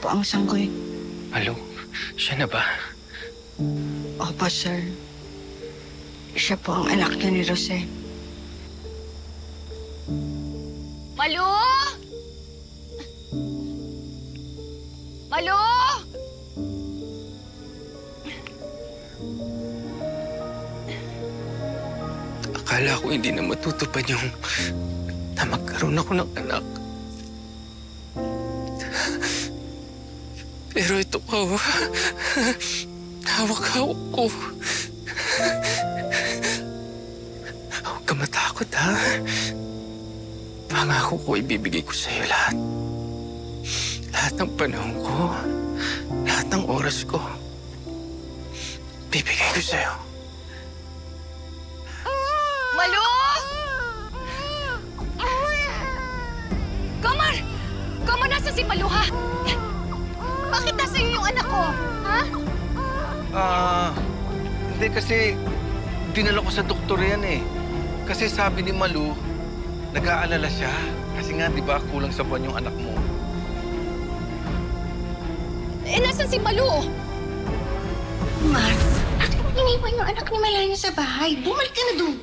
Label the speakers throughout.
Speaker 1: po ang sanggoy.
Speaker 2: Malu, siya na ba?
Speaker 1: Opo, sir. Siya po ang anak niya ni Jose.
Speaker 3: Malu! Malu!
Speaker 2: Akala ko hindi na matutupad yung na magkaroon ako ng anak. Pero ito ka, hawak-hawak ko. Huwag ka matakot, ha? Pangako ko, ibibigay ko sa'yo lahat. Lahat ng panahon ko, lahat ng oras ko. Bibigay ko sa'yo.
Speaker 3: Malu! Komar! Komar, nasa si Malu, ha? Bakit nasa iyo yung anak ko? Ha?
Speaker 4: Hindi kasi dinala ko sa doktor yan eh. Kasi sabi ni Malu, nag-aalala siya. Kasi nga, di ba, kulang sa buwan yung anak mo.
Speaker 3: Eh, nasan si Malu?
Speaker 1: Mar, bakit mo iniwan yung anak ni Melania sa bahay? Bumalik ka na doon.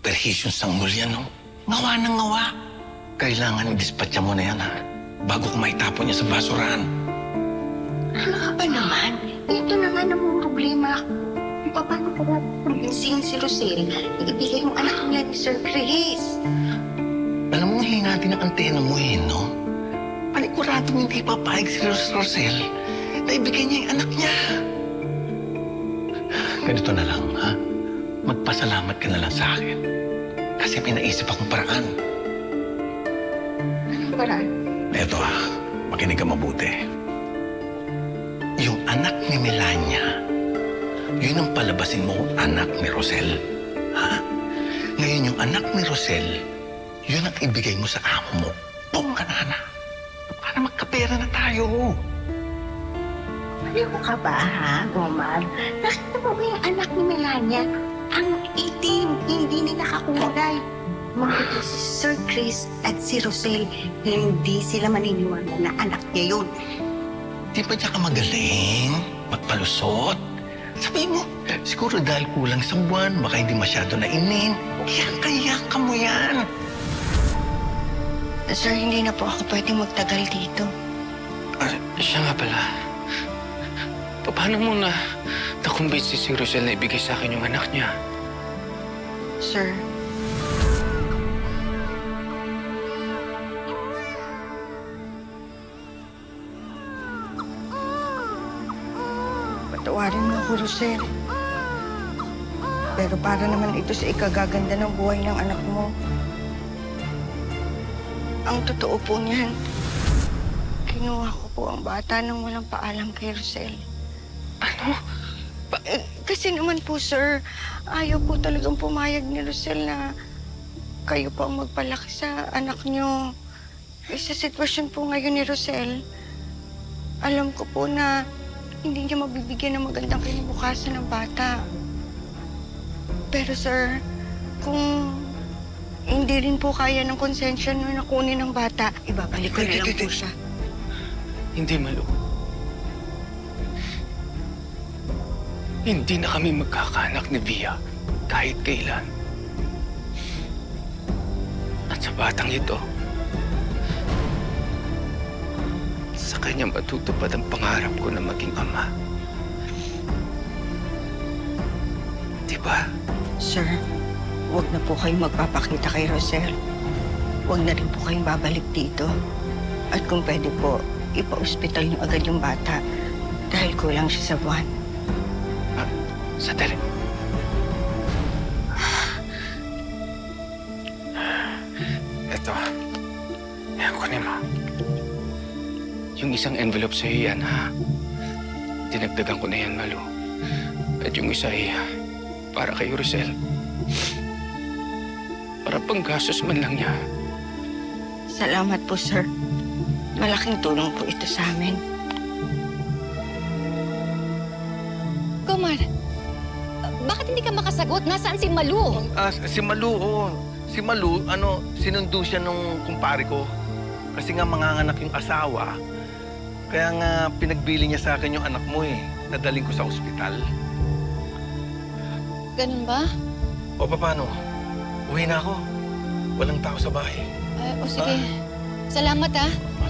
Speaker 4: Perhisyong sanggol yan, no? Ngawa ng ngawa. Kailangan i-dispatcha mo na yan, ha? Bago ko maitapon niya sa basurahan.
Speaker 1: Ano ka ba naman? Ito na nga namang problema. Paano ka ba kumbinsihin si Rosel na ibigay yung anak niya ni Sir Chris?
Speaker 4: Alam mo, hina natin ang antena mo eh, no? Paniguradong hindi papayag si Rosel na ibigay niya yung anak niya. Ganito na lang, ha? Magpasalamat ka na lang sa akin. Kasi may naisip akong paraan.
Speaker 1: Anong paraan?
Speaker 4: Eto makinig ka mabuti. Yung anak ni Melania, yun ang palabasin mo anak ni Rosel. Ha? Ngayon yung anak ni Rosel, yun ang ibigay mo sa amo mo. Pong kanana. Para magkapera na tayo.
Speaker 1: Ano ka ba, ha, Gomar? Nakita mo ba yung anak ni Melania? Ang itim, hindi nila kakulay. Mga si Sir Chris at si Rosel, hindi sila maniniwala na anak niya yun.
Speaker 4: Di ba niya ka magaling? Magpalusot? Sabihin mo, siguro dahil kulang sa buwan, baka hindi masyado nainin. Iyak ka mo yan.
Speaker 1: Sir, hindi na po ako pwedeng magtagal dito.
Speaker 2: Siya nga pala. Paano mo nakumbinsi si Rosel na ibigay sa akin yung anak niya?
Speaker 1: Sir, patawarin mo ako, Rosel. Pero para naman ito sa ikagaganda ng buhay ng anak mo. Ang totoo po niyan, kinuha ko po ang bata nang walang paalam kay Rosel.
Speaker 2: Ano?
Speaker 1: Kasi naman po, sir, ayaw po talagang pumayag ni Rosel na kayo po ang magpalaki sa anak niyo. Sa sitwasyon po ngayon ni Rosel, alam ko po na hindi niya mabibigyan ng magandang kinabukasan ng bata. Pero sir, kung hindi rin po kaya ng konsensya nyo na kunin ng bata, ibabalik ko na lang po siya.
Speaker 2: Hindi, Malu. Hindi na kami magkakaanak ni Via kahit kailan. At sa batang ito, sa kanya matutupad ang pangarap ko na maging ama. Diba?
Speaker 1: Sir, huwag na po kayong magpapakita kay Rosel. Huwag na rin po kayong babalik dito. At kung pwede po, ipa-ospital niyo agad yung bata dahil kulang siya sa buwan.
Speaker 2: Sandali. Eto. Yan, kunin mo. Yung isang envelope sa'yo yan, ha? Dinagdagan ko na yan, Malu. At yung isa ay para kay Rosel. Para panggastos man lang niya.
Speaker 1: Salamat po, sir. Malaking tulong po ito sa amin.
Speaker 3: Komar, bakit hindi ka makasagot? Nasaan si Malu?
Speaker 4: Si Malu, Si Malu, sinundo siya nung kumpare ko. Kasi nga manganganak yung asawa. Kaya nga pinagbili niya sa akin yung anak mo eh. Nadaling ko sa ospital.
Speaker 3: Ganun ba?
Speaker 4: O paano? Uwi na ako. Walang tao sa bahay.
Speaker 3: O sige. Salamat, ha?
Speaker 4: O,